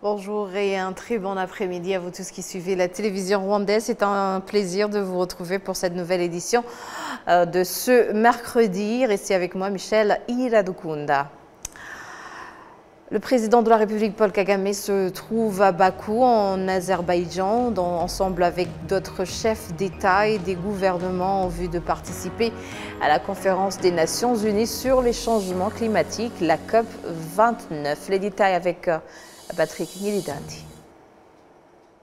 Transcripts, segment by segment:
Bonjour et un très bon après-midi à vous tous qui suivez la télévision rwandaise. C'est un plaisir de vous retrouver pour cette nouvelle édition de ce mercredi. Restez avec moi, Michel Iradukunda. Le président de la République, Paul Kagame, se trouve à Bakou, en Azerbaïdjan, ensemble avec d'autres chefs d'État et des gouvernements en vue de participer à la conférence des Nations Unies sur les changements climatiques, la COP 29. Les détails avec Patrick Nilidandi.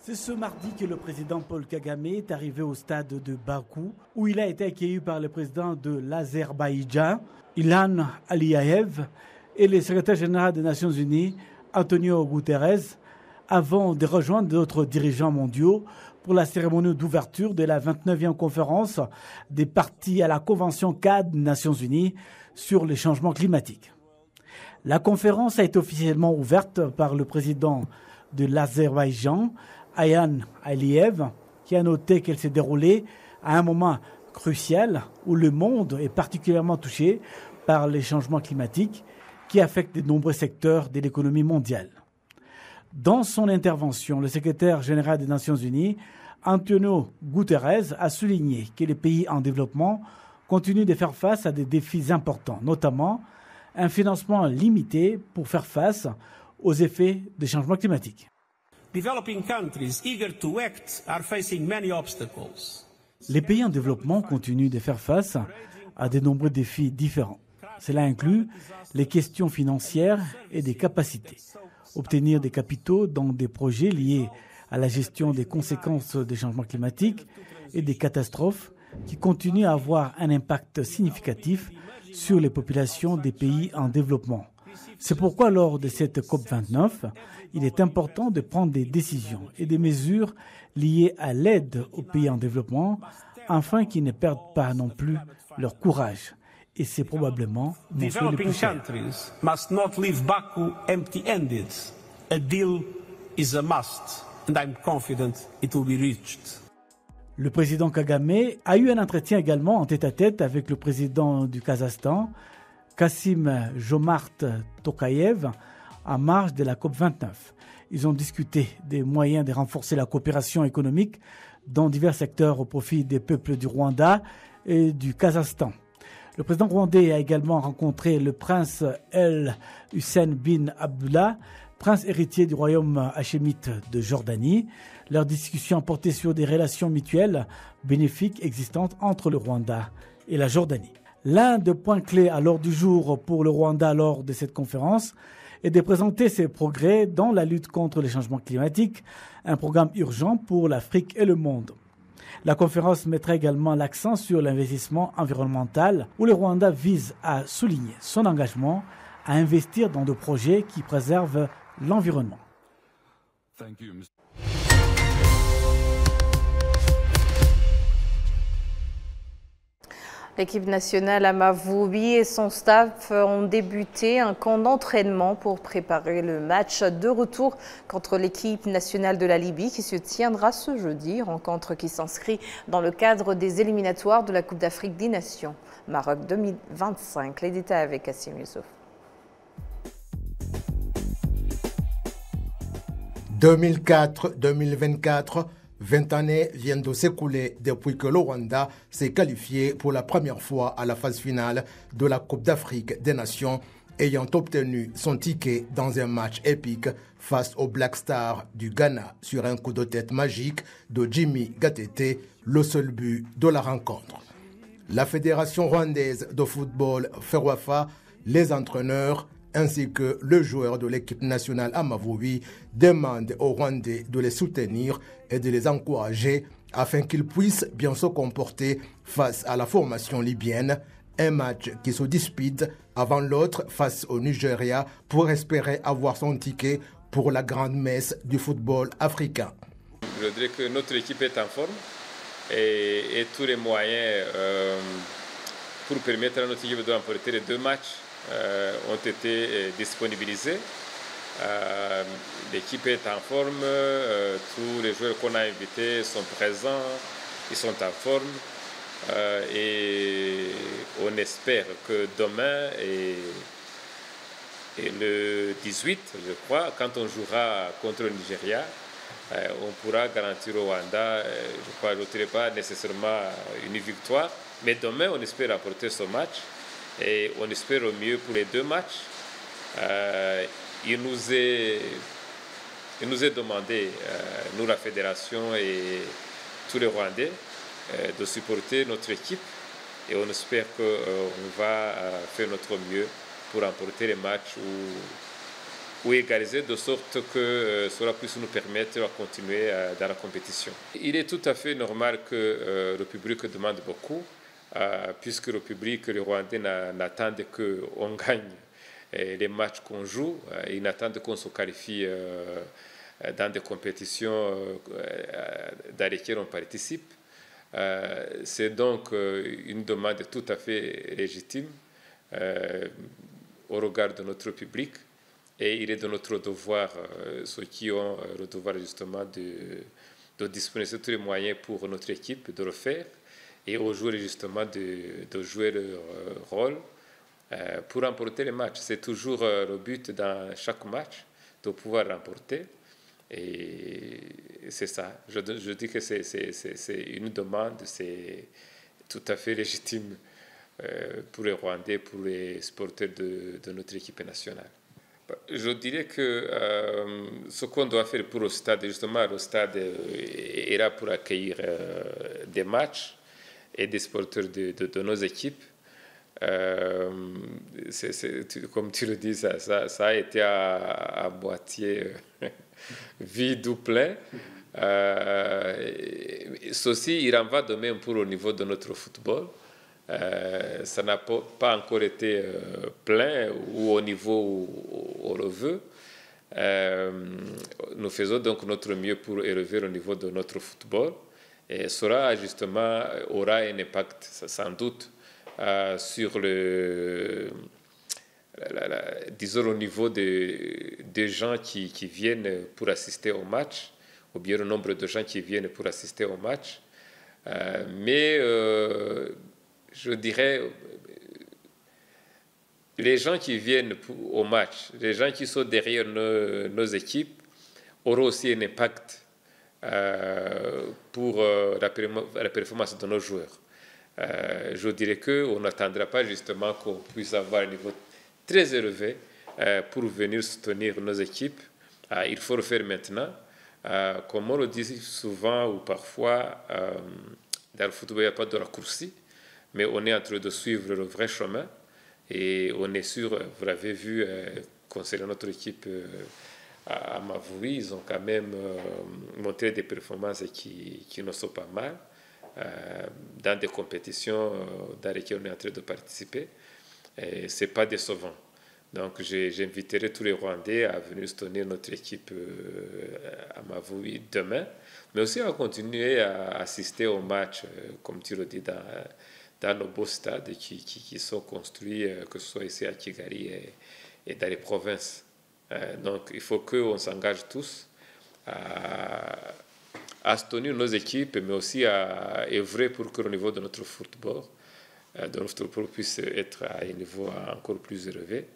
C'est ce mardi que le président Paul Kagame est arrivé au stade de Bakou, où il a été accueilli par le président de l'Azerbaïdjan, Ilham Aliyev, et le secrétaire général des Nations Unies, Antonio Guterres, avant de rejoindre d'autres dirigeants mondiaux pour la cérémonie d'ouverture de la 29e conférence des parties à la Convention cadre des Nations Unies sur les changements climatiques. La conférence a été officiellement ouverte par le président de l'Azerbaïdjan, Ilham Aliyev, qui a noté qu'elle s'est déroulée à un moment crucial où le monde est particulièrement touché par les changements climatiques qui affectent de nombreux secteurs de l'économie mondiale. Dans son intervention, le secrétaire général des Nations Unies, Antonio Guterres, a souligné que les pays en développement continuent de faire face à des défis importants, notamment un financement limité pour faire face aux effets des changements climatiques. Les pays en développement continuent de faire face à de nombreux défis différents. Cela inclut les questions financières et des capacités. Obtenir des capitaux dans des projets liés à la gestion des conséquences des changements climatiques et des catastrophes qui continuent à avoir un impact significatif sur les populations des pays en développement. C'est pourquoi lors de cette COP29, il est important de prendre des décisions et des mesures liées à l'aide aux pays en développement afin qu'ils ne perdent pas non plus leur courage. Et c'est probablement mon souhait le plus cher. Must not leave Baku empty-handed. A deal is a must, and I'm confident it will be reached. Le président Kagame a eu un entretien également en tête-à-tête avec le président du Kazakhstan, Kassym-Jomart Tokayev, en marge de la COP29. Ils ont discuté des moyens de renforcer la coopération économique dans divers secteurs au profit des peuples du Rwanda et du Kazakhstan. Le président rwandais a également rencontré le prince El Hussein bin Abdullah, prince héritier du royaume hachémite de Jordanie. Leur discussion portait sur des relations mutuelles bénéfiques existantes entre le Rwanda et la Jordanie. L'un des points clés à l'ordre du jour pour le Rwanda lors de cette conférence est de présenter ses progrès dans la lutte contre les changements climatiques, un programme urgent pour l'Afrique et le monde. La conférence mettra également l'accent sur l'investissement environnemental où le Rwanda vise à souligner son engagement à investir dans des projets qui préservent l'environnement. L'équipe nationale Amavubi et son staff ont débuté un camp d'entraînement pour préparer le match de retour contre l'équipe nationale de la Libye qui se tiendra ce jeudi, rencontre qui s'inscrit dans le cadre des éliminatoires de la Coupe d'Afrique des Nations, Maroc 2025. Les détails avec Kassim Youssouf. 2004-2024, 20 années viennent de s'écouler depuis que le Rwanda s'est qualifié pour la première fois à la phase finale de la Coupe d'Afrique des Nations, ayant obtenu son ticket dans un match épique face au Black Stars du Ghana sur un coup de tête magique de Jimmy Gatete, le seul but de la rencontre. La Fédération rwandaise de football FERWAFA, les entraîneurs ainsi que le joueur de l'équipe nationale Amavubi demandent aux Rwandais de les soutenir et de les encourager afin qu'ils puissent bien se comporter face à la formation libyenne, un match qui se dispute avant l'autre face au Nigeria pour espérer avoir son ticket pour la grande messe du football africain. Je dirais que notre équipe est en forme et tous les moyens pour permettre à notre équipe de remporter les deux matchs ont été disponibilisés. L'équipe est en forme, tous les joueurs qu'on a invités sont présents, ils sont en forme et on espère que demain Et le 18, je crois, quand on jouera contre le Nigeria, on pourra garantir au Rwanda, je crois, je pas nécessairement une victoire, mais demain, on espère apporter ce match et on espère au mieux pour les 2 matchs. Il nous est demandé, nous, la fédération et tous les Rwandais, de supporter notre équipe et on espère qu'on va faire notre mieux pour remporter les matchs ou égaliser de sorte que cela puisse nous permettre de continuer dans la compétition. Il est tout à fait normal que le public demande beaucoup, puisque le public, les Rwandais n'attendent qu'on gagne les matchs qu'on joue, ils n'attendent qu'on se qualifie dans des compétitions dans lesquelles on participe. C'est donc une demande tout à fait légitime au regard de notre public et il est de notre devoir, ceux qui ont le devoir justement de disponibiliser tous les moyens pour notre équipe de le faire et aux joueurs justement de jouer leur rôle pour remporter les matchs. C'est toujours le but dans chaque match de pouvoir remporter. Et c'est ça. Je dis que c'est une demande, c'est tout à fait légitime pour les Rwandais, pour les supporters de notre équipe nationale. Je dirais que ce qu'on doit faire pour le stade, justement, le stade est là pour accueillir des matchs et des supporters de nos équipes. Comme tu le dis, ça a été à moitié vide ou plein. Ceci, il en va de même pour au niveau de notre football. Ça n'a pas encore été plein ou au niveau où on le veut. Nous faisons donc notre mieux pour élever le niveau de notre football. Et cela, justement, aura un impact, sans doute, sur disons, au niveau des gens qui viennent pour assister au match, ou bien le nombre de gens qui viennent pour assister au match. Mais je dirais, les gens qui viennent au match, les gens qui sont derrière nos équipes, auront aussi un impact pour la performance de nos joueurs. Je dirais qu'on n'attendra pas justement qu'on puisse avoir un niveau très élevé pour venir soutenir nos équipes. Il faut le faire maintenant. Comme on le dit souvent ou parfois, dans le football, il n'y a pas de raccourci, mais on est en train de suivre le vrai chemin et on est sûr, vous l'avez vu, concernant notre équipe à Mavuri, ils ont quand même montré des performances qui ne sont pas mal dans des compétitions dans lesquelles on est en train de participer. Ce n'est pas décevant. Donc j'inviterai tous les Rwandais à venir soutenir notre équipe à Mavuri demain, mais aussi à continuer à assister aux matchs, comme tu le dis, dans nos beaux stades qui sont construits, que ce soit ici à Kigali et dans les provinces. Donc il faut qu'on s'engage tous à soutenir nos équipes, mais aussi à œuvrer pour que le niveau de notre football puisse être à un niveau encore plus élevé.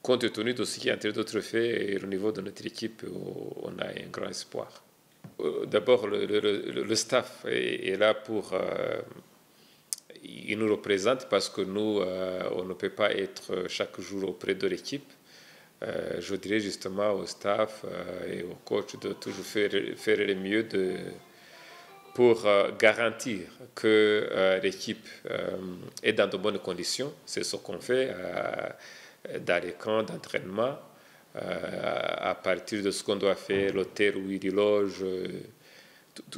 Compte tenu de ce qui est en train d'être fait et au niveau de notre équipe, on a un grand espoir. D'abord, le staff est là pour... il nous représente parce que nous, on ne peut pas être chaque jour auprès de l'équipe. Je dirais justement au staff et au coach de toujours faire le mieux pour garantir que l'équipe est dans de bonnes conditions. C'est ce qu'on fait dans les camps d'entraînement, à partir de ce qu'on doit faire, l'hôtel où ils logent,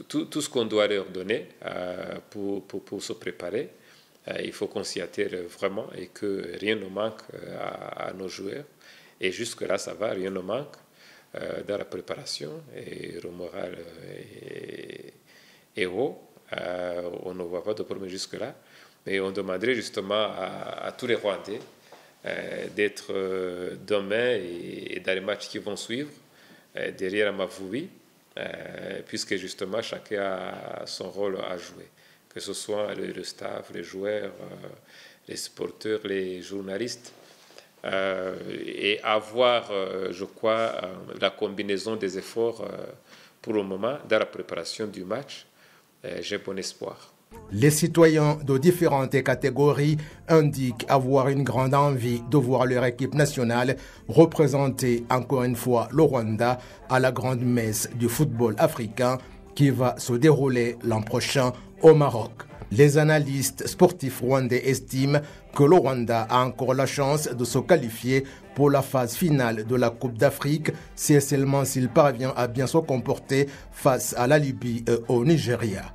tout ce qu'on doit leur donner pour se préparer. Il faut qu'on s'y attelle vraiment et que rien ne manque à nos joueurs. Et jusque-là, ça va, rien ne manque dans la préparation et le moral est haut. On ne voit pas de problème jusque-là. Mais on demanderait justement à tous les Rwandais d'être demain et dans les matchs qui vont suivre derrière Mavuri, puisque justement chacun a son rôle à jouer, que ce soit le staff, les joueurs, les supporters, les journalistes. et avoir, je crois, la combinaison des efforts pour le moment dans la préparation du match. J'ai bon espoir. Les citoyens de différentes catégories indiquent avoir une grande envie de voir leur équipe nationale représenter encore une fois le Rwanda à la grande messe du football africain qui va se dérouler l'an prochain au Maroc. Les analystes sportifs rwandais estiment que le Rwanda a encore la chance de se qualifier pour la phase finale de la Coupe d'Afrique, si et seulement s'il parvient à bien se comporter face à la Libye et au Nigeria.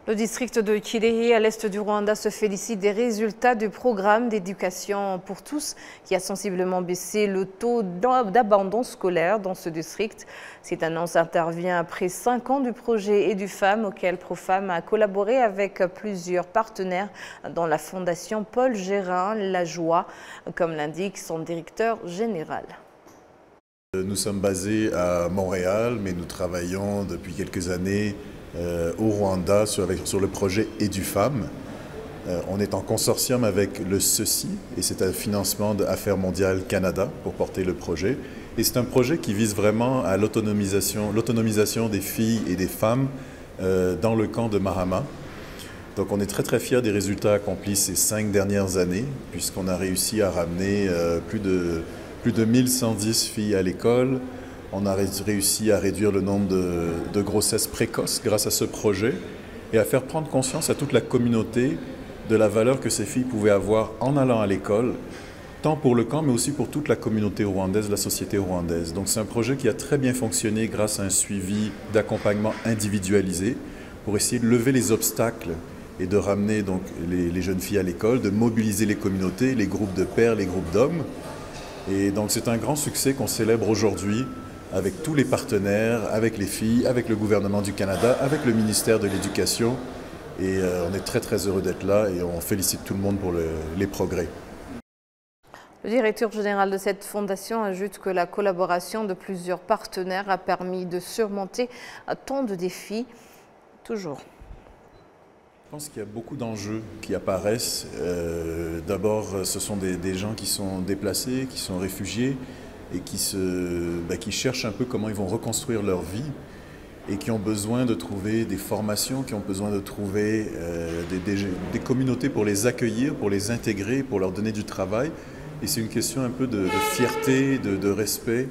Le district de Kirehe, à l'est du Rwanda, se félicite des résultats du programme d'éducation pour tous qui a sensiblement baissé le taux d'abandon scolaire dans ce district. Cette annonce intervient après 5 ans du projet EduFemme auquel Profam a collaboré avec plusieurs partenaires dont la fondation Paul Gérin Lajoie, comme l'indique son directeur général. Nous sommes basés à Montréal, mais nous travaillons depuis quelques années au Rwanda sur le projet EduFemme. On est en consortium avec le CECI et c'est un financement de Affaires mondiales Canada pour porter le projet. Et c'est un projet qui vise vraiment à l'autonomisation des filles et des femmes dans le camp de Mahama. Donc on est très fiers des résultats accomplis ces 5 dernières années puisqu'on a réussi à ramener plus de 1110 filles à l'école. On a réussi à réduire le nombre de grossesses précoces grâce à ce projet et à faire prendre conscience à toute la communauté de la valeur que ces filles pouvaient avoir en allant à l'école, tant pour le camp mais aussi pour toute la communauté rwandaise, la société rwandaise. Donc c'est un projet qui a très bien fonctionné grâce à un suivi d'accompagnement individualisé pour essayer de lever les obstacles et de ramener donc les jeunes filles à l'école, de mobiliser les communautés, les groupes de pères, les groupes d'hommes. Et donc c'est un grand succès qu'on célèbre aujourd'hui avec tous les partenaires, avec les filles, avec le gouvernement du Canada, avec le ministère de l'Éducation. Et on est très heureux d'être là et on félicite tout le monde pour les progrès. Le directeur général de cette fondation ajoute que la collaboration de plusieurs partenaires a permis de surmonter tant de défis. Toujours. Je pense qu'il y a beaucoup d'enjeux qui apparaissent. D'abord, ce sont des gens qui sont déplacés, qui sont réfugiés et qui cherchent un peu comment ils vont reconstruire leur vie et qui ont besoin de trouver des formations, qui ont besoin de trouver des communautés pour les accueillir, pour les intégrer, pour leur donner du travail. Et c'est une question un peu de fierté, de respect.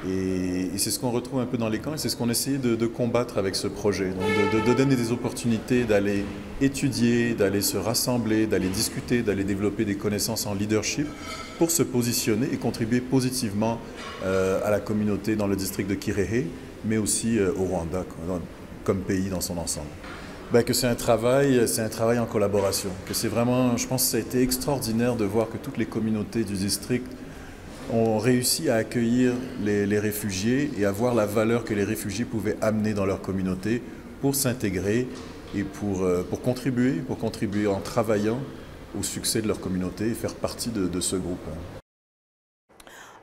Et c'est ce qu'on retrouve un peu dans les camps et c'est ce qu'on essaie de combattre avec ce projet. Donc de donner des opportunités d'aller étudier, d'aller se rassembler, d'aller discuter, d'aller développer des connaissances en leadership pour se positionner et contribuer positivement à la communauté dans le district de Kirehe, mais aussi au Rwanda comme pays dans son ensemble. Que c'est un travail en collaboration. Que c'est vraiment, je pense que ça a été extraordinaire de voir que toutes les communautés du district ont réussi à accueillir les réfugiés et à voir la valeur que les réfugiés pouvaient amener dans leur communauté pour s'intégrer et pour contribuer en travaillant au succès de leur communauté et faire partie de ce groupe.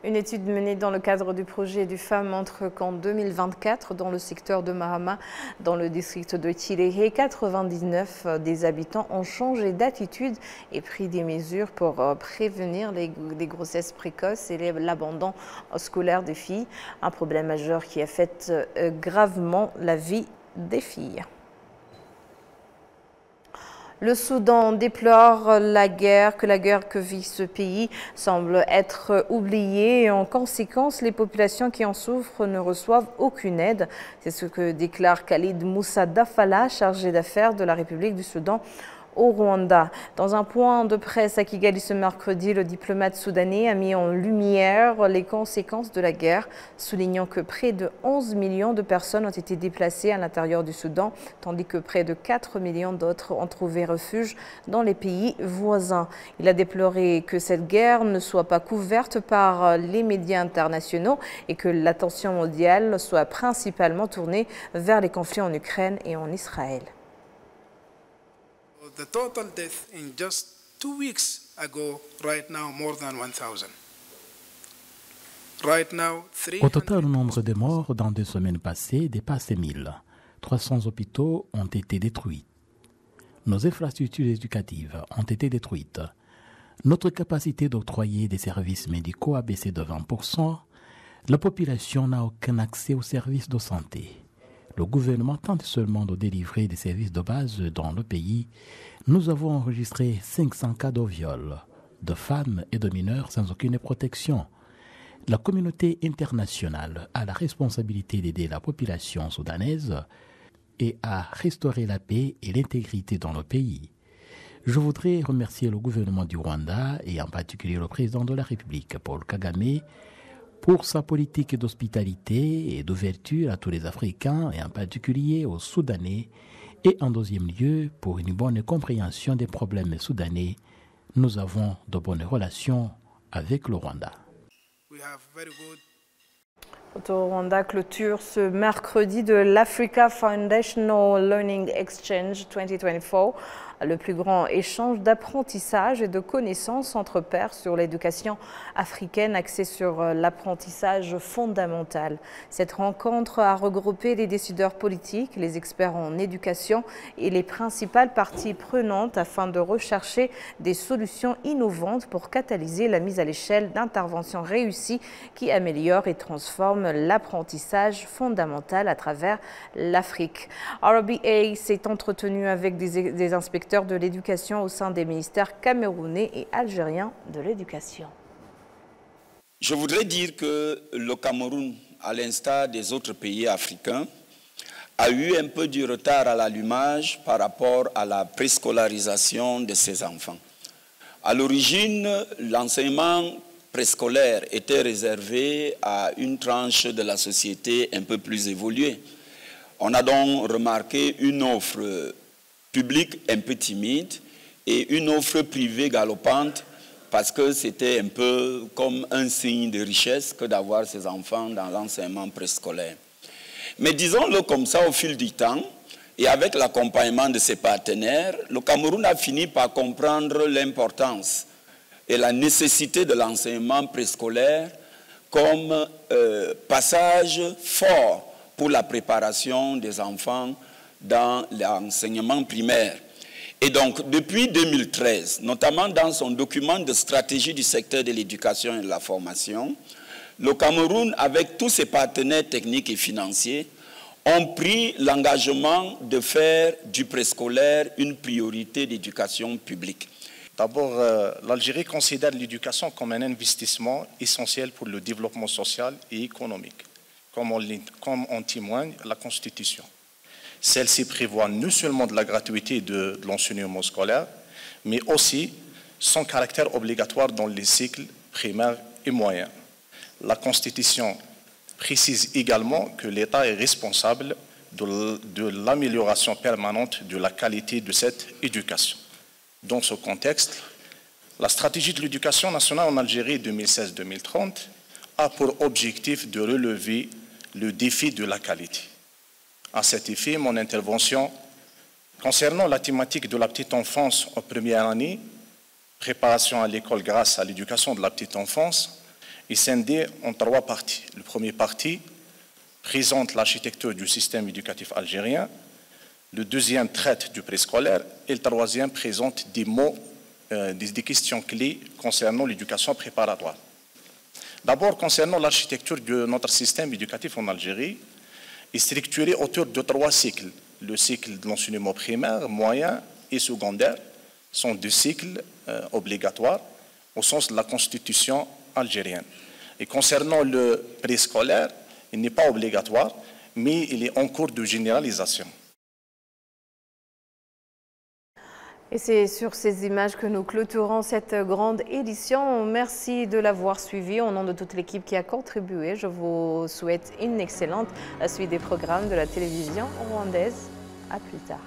Une étude menée dans le cadre du projet EduFemme montre qu'en 2024, dans le secteur de Mahama, dans le district de Kirehe, 99 des habitants ont changé d'attitude et pris des mesures pour prévenir les grossesses précoces et l'abandon scolaire des filles. Un problème majeur qui affecte gravement la vie des filles. Le Soudan déplore la guerre que vit ce pays semble être oubliée et en conséquence, les populations qui en souffrent ne reçoivent aucune aide. C'est ce que déclare Khalid Moussa Dafala, chargé d'affaires de la République du Soudan au Rwanda. Dans un point de presse à Kigali ce mercredi, le diplomate soudanais a mis en lumière les conséquences de la guerre, soulignant que près de 11 millions de personnes ont été déplacées à l'intérieur du Soudan, tandis que près de 4 millions d'autres ont trouvé refuge dans les pays voisins. Il a déploré que cette guerre ne soit pas couverte par les médias internationaux et que l'attention mondiale soit principalement tournée vers les conflits en Ukraine et en Israël. The total death in just 2 weeks ago, right now, more than 1,000. Right now, Au total, le nombre de morts dans 2 semaines passées dépasse 1000. 300 hôpitaux ont été détruits. Nos infrastructures éducatives ont été détruites. Notre capacité d'octroyer des services médicaux a baissé de 20%. La population n'a aucun accès aux services de santé. Le gouvernement tente seulement de délivrer des services de base dans le pays. Nous avons enregistré 500 cas de viol de femmes et de mineurs sans aucune protection. La communauté internationale a la responsabilité d'aider la population soudanaise et à restaurer la paix et l'intégrité dans le pays. Je voudrais remercier le gouvernement du Rwanda et en particulier le président de la République, Paul Kagame, pour sa politique d'hospitalité et d'ouverture à tous les Africains et en particulier aux Soudanais, et en deuxième lieu pour une bonne compréhension des problèmes soudanais. Nous avons de bonnes relations avec le Rwanda. Photo Rwanda clôture ce mercredi de l'Africa Foundational Learning Exchange 2024, le plus grand échange d'apprentissage et de connaissances entre pairs sur l'éducation africaine axée sur l'apprentissage fondamental. Cette rencontre a regroupé les décideurs politiques, les experts en éducation et les principales parties prenantes afin de rechercher des solutions innovantes pour catalyser la mise à l'échelle d'interventions réussies qui améliorent et transforment l'apprentissage fondamental à travers l'Afrique. RBA s'est entretenu avec des inspecteurs de l'éducation au sein des ministères camerounais et algériens de l'éducation. Je voudrais dire que le Cameroun, à l'instar des autres pays africains, a eu un peu du retard à l'allumage par rapport à la préscolarisation de ses enfants. À l'origine, l'enseignement préscolaire était réservé à une tranche de la société un peu plus évoluée. On a donc remarqué une offre publique un peu timide et une offre privée galopante parce que c'était un peu comme un signe de richesse que d'avoir ses enfants dans l'enseignement préscolaire. Mais disons-le comme ça, au fil du temps, et avec l'accompagnement de ses partenaires, le Cameroun a fini par comprendre l'importance et la nécessité de l'enseignement préscolaire comme passage fort pour la préparation des enfants dans l'enseignement primaire. Et donc, depuis 2013, notamment dans son document de stratégie du secteur de l'éducation et de la formation, le Cameroun, avec tous ses partenaires techniques et financiers, ont pris l'engagement de faire du préscolaire une priorité d'éducation publique. D'abord, l'Algérie considère l'éducation comme un investissement essentiel pour le développement social et économique, comme en témoigne la Constitution. Celle-ci prévoit non seulement de la gratuité de l'enseignement scolaire, mais aussi son caractère obligatoire dans les cycles primaires et moyens. La Constitution précise également que l'État est responsable de l'amélioration permanente de la qualité de cette éducation. Dans ce contexte, la stratégie de l'éducation nationale en Algérie 2016-2030 a pour objectif de relever le défi de la qualité. À cet effet, mon intervention concernant la thématique de la petite enfance en première année, préparation à l'école grâce à l'éducation de la petite enfance, est scindée en 3 parties. Le premier parti présente l'architecture du système éducatif algérien, le deuxième traite du préscolaire et le troisième présente des mots, des questions clés concernant l'éducation préparatoire. D'abord, concernant l'architecture de notre système éducatif en Algérie, est structuré autour de 3 cycles. Le cycle de l'enseignement primaire, moyen et secondaire sont 2 cycles obligatoires au sens de la Constitution algérienne. Et concernant le préscolaire, il n'est pas obligatoire, mais il est en cours de généralisation. Et c'est sur ces images que nous clôturons cette grande édition. Merci de l'avoir suivi. Au nom de toute l'équipe qui a contribué, je vous souhaite une excellente suite des programmes de la télévision rwandaise. À plus tard.